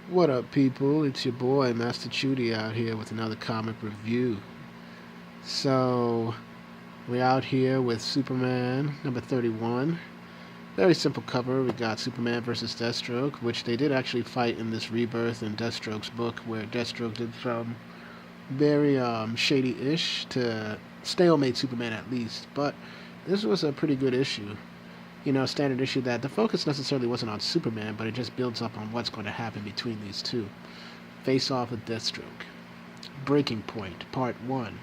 What up, people? It's your boy, Master Chudy, out here with another comic review. So, we're out here with Superman number 31. Very simple cover. We got Superman versus Deathstroke, which they did actually fight in this Rebirth in Deathstroke's book, where Deathstroke did some very shady-ish to stalemate Superman at least. But this was a pretty good issue. Standard issue that the focus necessarily wasn't on Superman, but it just builds up on what's going to happen between these two. Face Off with Deathstroke. Breaking Point, Part 1.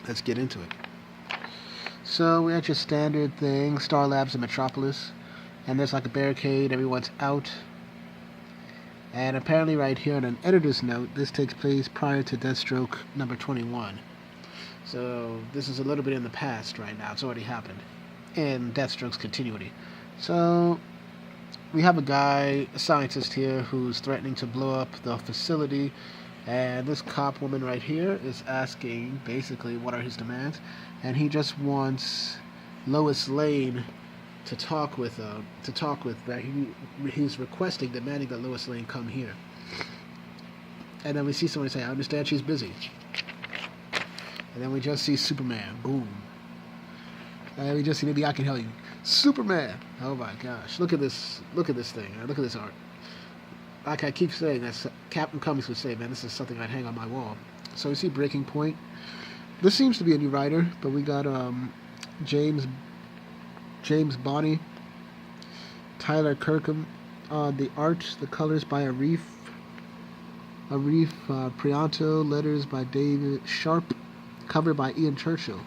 Let's get into it. So, we had your standard thing, Star Labs in Metropolis, and there's like a barricade, everyone's out. And apparently right here on an editor's note, this takes place prior to Deathstroke number 21. So, this is a little bit in the past right now, it's already happened in Deathstroke's continuity. So, we have a scientist here, who's threatening to blow up the facility, and this cop woman right here is asking, basically, what are his demands, and he just wants Lois Lane to talk with. He's requesting, demanding that Lois Lane come here. And then we see somebody say, "I understand she's busy." And then we just see Superman. Boom. And we just see, maybe I can help you. Superman! Oh my gosh. Look at this thing. Look at this art. Like I keep saying, that's Captain Cummings would say, man, this is something I'd hang on my wall. So we see Breaking Point. This seems to be a new writer, but we got James Bonney, Tyler Kirkham. The art, the colors by Arif Prianto, letters by David Sharp, cover by Ian Churchill.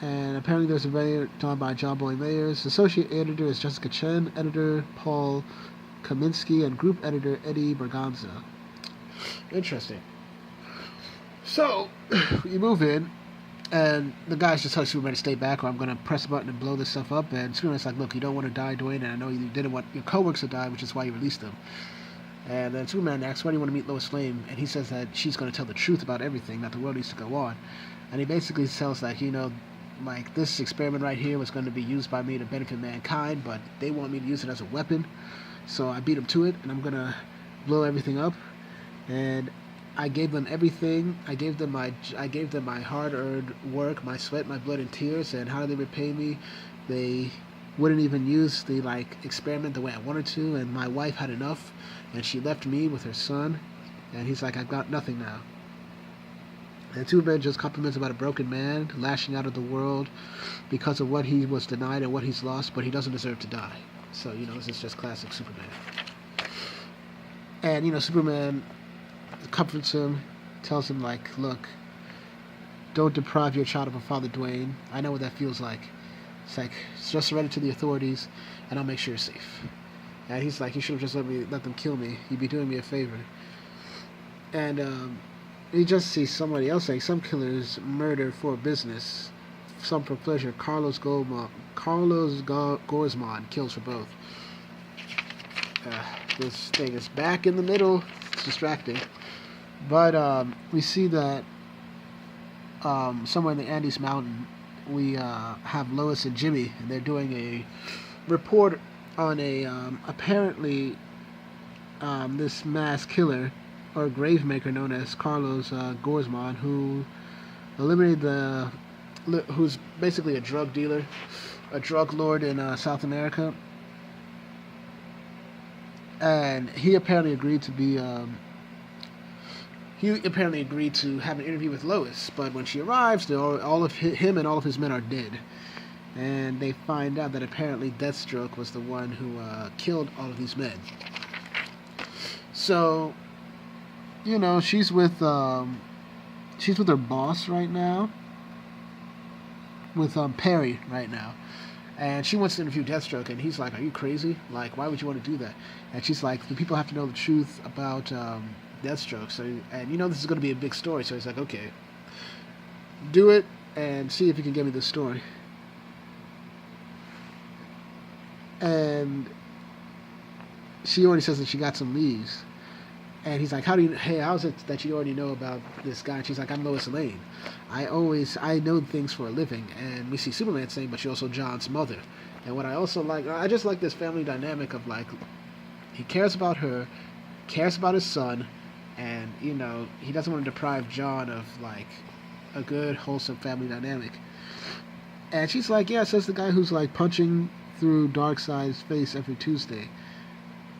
And apparently there's a variant done by John Boy Mayers. Associate editor is Jessica Chen, editor Paul Kaminsky, and group editor Eddie Berganza. Interesting. So, you move in, and the guy's just telling Superman to stay back, or I'm going to press a button and blow this stuff up. And Superman's like, look, you don't want to die, Dwayne, and I know you didn't want your coworkers to die, which is why you released them. And then Superman asks, why do you want to meet Lois Lane? And he says that she's going to tell the truth about everything, that the world needs to go on. And he basically tells, like, this experiment right here was going to be used by me to benefit mankind, but they want me to use it as a weapon. So I beat them to it, and I'm going to blow everything up. And I gave them everything. I gave them my hard-earned work, my sweat, my blood, and tears. And how do they repay me? They wouldn't even use the experiment the way I wanted to. And my wife had enough, and she left me with her son. And he's like, I've got nothing now. And Superman just compliments about a broken man, lashing out at the world because of what he was denied and what he's lost, but he doesn't deserve to die. So, this is just classic Superman. And, Superman comforts him, tells him, look, don't deprive your child of a father, Dwayne. I know what that feels like. It's like, just surrender to the authorities, and I'll make sure you're safe. And he's like, you should have just let them kill me. You'd be doing me a favor. And, you just see somebody else saying, some killers murder for business, some for pleasure. Carlos Guzman kills for both. This thing is back in the middle. It's distracting. But we see that somewhere in the Andes Mountain, we have Lois and Jimmy, and they're doing a report on apparently this mass killer or gravemaker known as Carlos Guzman, who eliminated who's basically a drug dealer, a drug lord in South America, and he apparently agreed to have an interview with Lois. But when she arrives, all of him and all of his men are dead, and they find out that apparently Deathstroke was the one who killed all of these men. So, she's with her boss right now, with Perry right now, and she wants to interview Deathstroke, and he's like, "Are you crazy? Like, why would you want to do that?" And she's like, "The people have to know the truth about Deathstroke." So, and this is going to be a big story. So he's like, "Okay, do it, and see if you can get me this story." And she already says that she got some leads. And he's like, how is it that you already know about this guy? And she's like, I'm Lois Lane. I know things for a living. And we see Superman saying, but you're also John's mother. And what I also like, I just like this family dynamic of He cares about her, cares about his son, and he doesn't want to deprive John of like a good, wholesome family dynamic. And she's like, yeah, says the guy who's like punching through Darkseid's face every Tuesday.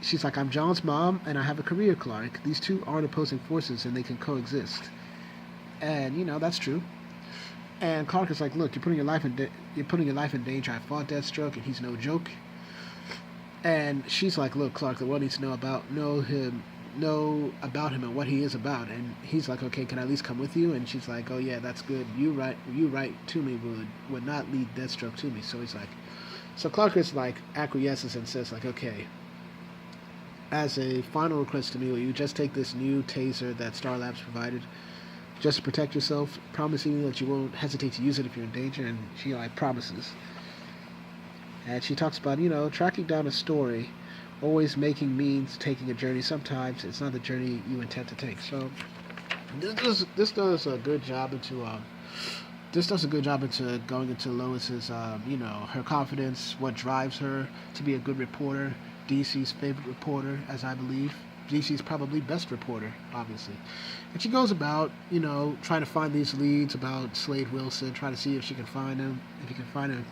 She's like, I'm John's mom, and I have a career, Clark. These two aren't opposing forces, and they can coexist. And that's true. And Clark is like, look, you're putting your life in danger. I fought Deathstroke, and he's no joke. And she's like, look, Clark, the world needs to know about him and what he is about. And he's like, okay, can I at least come with you? And she's like, oh yeah, that's good. You right to me would not lead Deathstroke to me. So he's like, so Clark is like acquiesces and says like, okay, as a final request to me, will you just take this new taser that Star Labs provided, just to protect yourself, promising that you won't hesitate to use it if you're in danger? And she like promises. And she talks about, tracking down a story, always making means taking a journey. Sometimes it's not the journey you intend to take. So this does a good job into going into Lois's, her confidence, what drives her to be a good reporter, DC's favorite reporter, as I believe. DC's probably best reporter, obviously. And she goes about, trying to find these leads about Slade Wilson, trying to see if she can find him,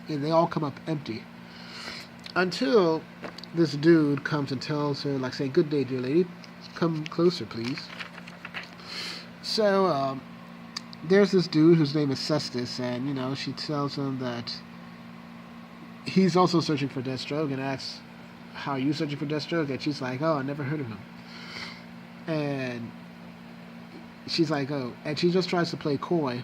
and they all come up empty. Until this dude comes and tells her, like, saying, good day, dear lady, come closer, please. So, there's this dude whose name is Cestus, and, she tells him that he's also searching for Deathstroke, and asks, how are you searching for Deathstroke? And she's like, oh, I never heard of him. And she's like, oh, and she just tries to play coy.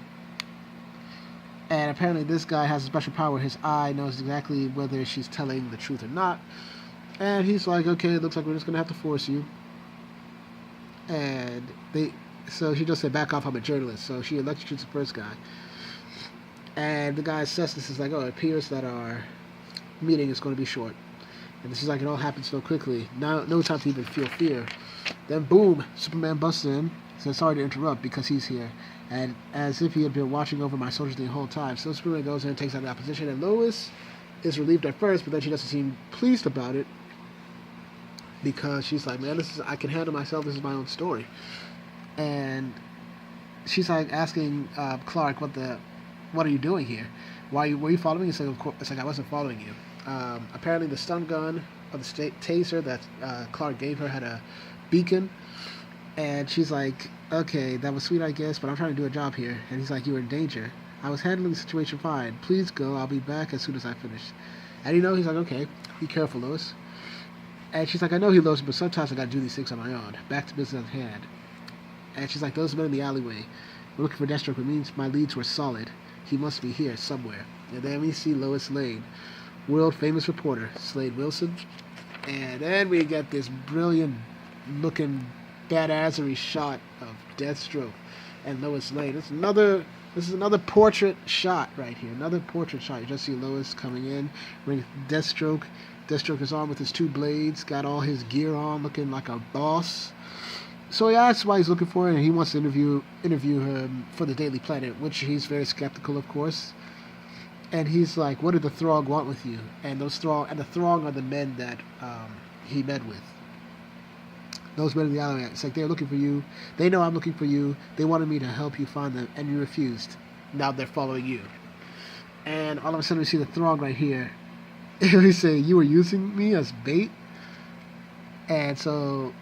And apparently this guy has a special power. His eye knows exactly whether she's telling the truth or not. And he's like, okay, it looks like we're just going to have to force you. And so she just said, back off, I'm a journalist. So she electrocutes the first guy. And the guy says this is like, oh, it appears that our meeting is going to be short. And this is like, it all happens so quickly. No time to even feel fear. Then boom, Superman busts in. Says, sorry to interrupt, because he's here. And as if he had been watching over my soldiers the whole time. So Superman goes in and takes out the opposition. And Lois is relieved at first, but then she doesn't seem pleased about it. Because she's like, man, I can handle myself. This is my own story. And she's like asking Clark, what are you doing here? Were you following me? It's like, I wasn't following you. Apparently the stun gun or the taser that Clark gave her had a beacon. And she's like, okay, that was sweet, I guess, but I'm trying to do a job here. And he's like, you were in danger. I was handling the situation fine. Please go. I'll be back as soon as I finish. And he's like, okay, be careful, Lois. And she's like, I know he loves me, but sometimes I gotta do these things on my own. Back to business at hand. And she's like, those men in the alleyway were looking for Deathstroke. It means my leads were solid. He must be here somewhere. And then we see Lois Lane, world famous reporter, Slade Wilson. And then we get this brilliant looking badassery shot of Deathstroke and Lois Lane. This is another portrait shot right here. Another portrait shot. You just see Lois coming in, with Deathstroke. Deathstroke is on with his two blades, got all his gear on, looking like a boss. So he asks why he's looking for her, and he wants to interview him for the Daily Planet, which he's very skeptical, of course. And he's like, what did the Throng want with you? And the Throng are the men that he met with. Those men in the alleyway. It's like, they're looking for you. They know I'm looking for you. They wanted me to help you find them, and you refused. Now they're following you. And all of a sudden we see the Throng right here. And we say, you were using me as bait? And so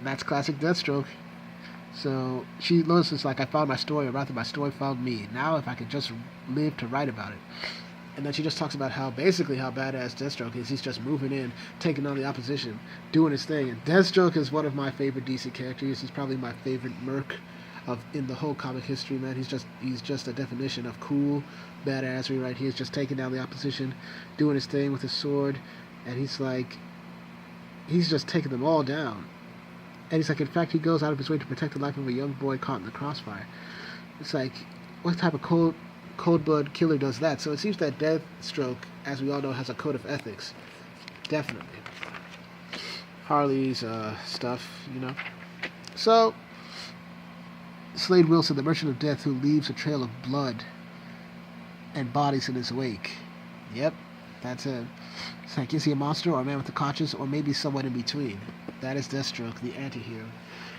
that's classic Deathstroke. So Lois is like, I found my story, or rather my story found me. Now if I could just live to write about it. And then she just talks about how badass Deathstroke is. He's just moving in, taking on the opposition, doing his thing. And Deathstroke is one of my favorite DC characters. He's probably my favorite merc in the whole comic history, man. He's just a definition of cool badassery right here. He's just taking down the opposition, doing his thing with his sword, and he's just taking them all down. And he's like, in fact, he goes out of his way to protect the life of a young boy caught in the crossfire. It's like, what type of cold-blood killer does that? So it seems that Deathstroke, as we all know, has a code of ethics. Definitely. Harley's stuff, So, Slade Wilson, the merchant of death who leaves a trail of blood and bodies in his wake. Yep, that's it. like, is he a monster or a man with a conscience, or maybe somewhat in between? That is Deathstroke, the anti-hero.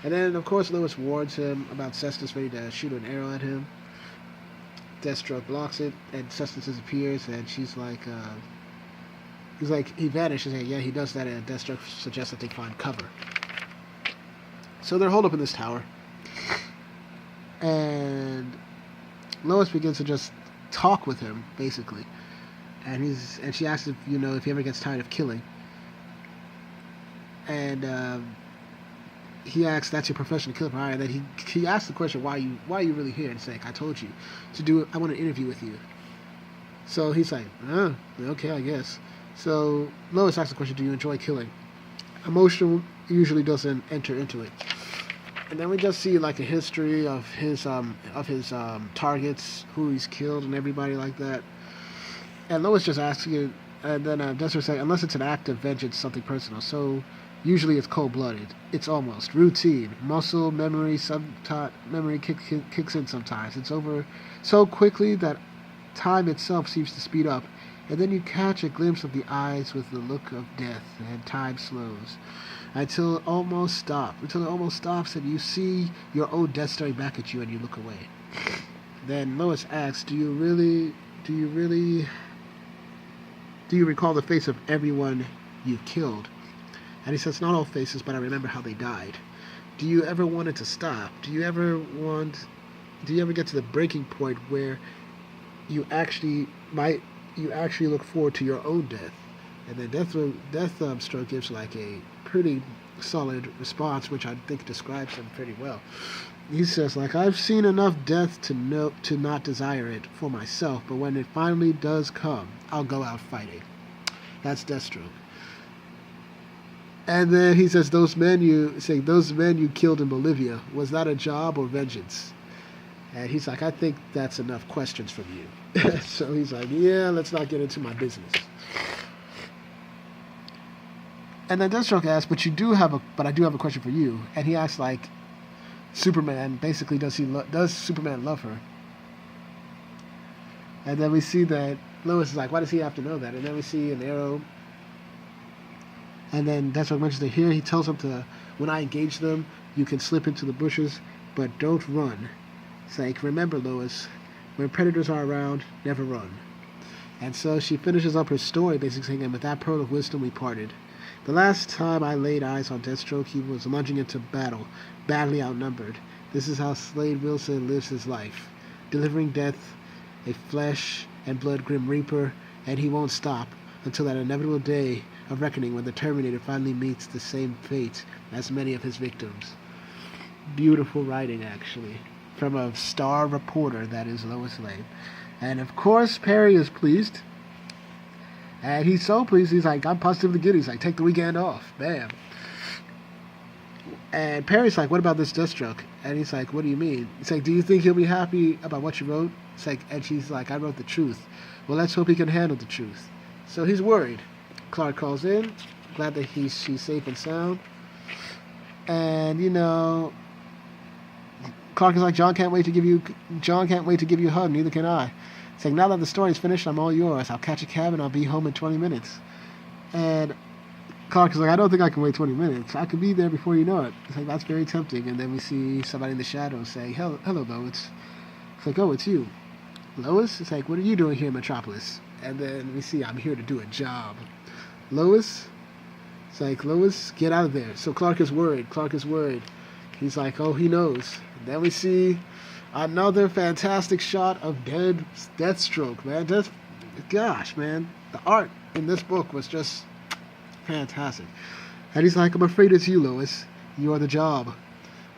And then, of course, Lois warns him about Cestus ready to shoot an arrow at him. Deathstroke blocks it, and Cestus disappears, and she's like, he vanishes, and yeah, he does that, and Deathstroke suggests that they find cover. So they're holed up in this tower, and Lois begins to just talk with him, basically. And she asks if if he ever gets tired of killing. And he asks, "That's your profession, to kill him?" All right. And then he asks the question, "Why are you really here?" And it's like, "I told you to do it. I want to interview with you." So he's like, "Oh, okay, I guess." So Lois asks the question, "Do you enjoy killing?" Emotion usually doesn't enter into it. And then we just see like a history of his targets, who he's killed, and everybody like that. And Lois just asks you, and then Desert says, unless it's an act of vengeance, something personal. So usually it's cold-blooded. It's almost routine. Muscle memory, memory kicks in sometimes. It's over so quickly that time itself seems to speed up. And then you catch a glimpse of the eyes with the look of death, and time slows until it almost stops, and you see your own death staring back at you, and you look away. Then Lois asks, do you recall the face of everyone you've killed? And he says, not all faces, but I remember how they died. Do you ever want it to stop? Do you ever get to the breaking point where you actually look forward to your own death? And then Deathstroke gives like a pretty solid response, which I think describes him pretty well. He says, like, I've seen enough death to not desire it for myself, but when it finally does come, I'll go out fighting. That's Deathstroke. And then he says, those men you killed in Bolivia, was that a job or vengeance? And he's like, I think that's enough questions from you. So he's like, yeah, let's not get into my business. And then Deathstroke asks, but I do have a question for you. And he asks, like, Superman, basically, does Superman love her? And then we see that Lois is like, why does he have to know that? And then we see an arrow. And then Deathstroke mentions that here he tells him when I engage them, you can slip into the bushes, but don't run. It's like, remember, Lois, when predators are around, never run. And so she finishes up her story, basically saying, and with that pearl of wisdom we parted. The last time I laid eyes on Deathstroke, he was lunging into battle, badly outnumbered. This is how Slade Wilson lives his life, delivering death, a flesh and blood grim reaper, and he won't stop until that inevitable day of reckoning when the Terminator finally meets the same fate as many of his victims. Beautiful writing, actually, from a star reporter, that is Lois Lane. And of course, Perry is pleased. And he's so pleased, he's like, I'm positively good. He's like, take the weekend off. Bam. And Perry's like, what about this Deathstroke? And he's like, what do you mean? He's like, do you think he'll be happy about what you wrote? It's like, and she's like, I wrote the truth. Well, let's hope he can handle the truth. So he's worried. Clark calls in, glad that she's safe and sound. And, Clark is like, John can't wait to give you a hug, neither can I. It's like, now that the story's finished, I'm all yours. I'll catch a cab and I'll be home in 20 minutes. And Clark is like, I don't think I can wait 20 minutes. I could be there before you know it. It's like, that's very tempting. And then we see somebody in the shadows say, hello, Lois. It's like, oh, it's you. Lois? It's like, what are you doing here in Metropolis? And then we see, I'm here to do a job. Lois? It's like, Lois, get out of there. So Clark is worried. He's like, oh, he knows. And then we see another fantastic shot of Deathstroke, man. Gosh, man. The art in this book was just fantastic. And he's like, I'm afraid it's you, Lois. You are the job.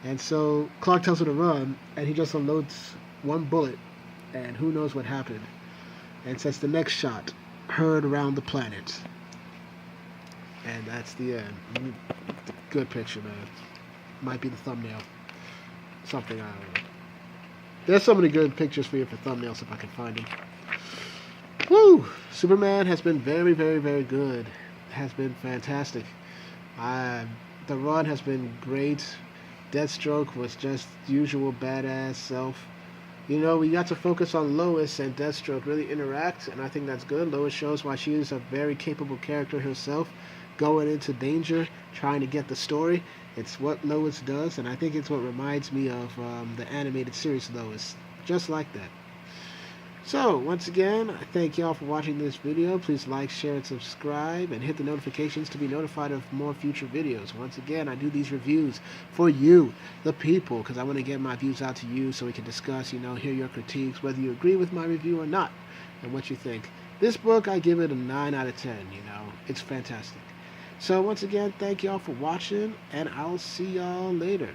And so Clark tells her to run, and he just unloads one bullet, and who knows what happened. And says the next shot, heard around the planet. And that's the end. Good picture, man. Might be the thumbnail. Something, I don't know. There's so many good pictures for you for thumbnails if I can find them. Woo! Superman has been very, very, very good. Has been fantastic. The run has been great. Deathstroke was just usual badass self. You know, we got to focus on Lois and Deathstroke really interact, and I think that's good. Lois shows why she is a very capable character herself, going into danger, trying to get the story. It's what Lois does, and I think it's what reminds me of the animated series Lois, just like that. So, once again, I thank y'all for watching this video. Please like, share, and subscribe, and hit the notifications to be notified of more future videos. Once again, I do these reviews for you, the people, because I want to get my views out to you so we can discuss, hear your critiques, whether you agree with my review or not, and what you think. This book, I give it a 9 out of 10, It's fantastic. So, once again, thank y'all for watching, and I'll see y'all later.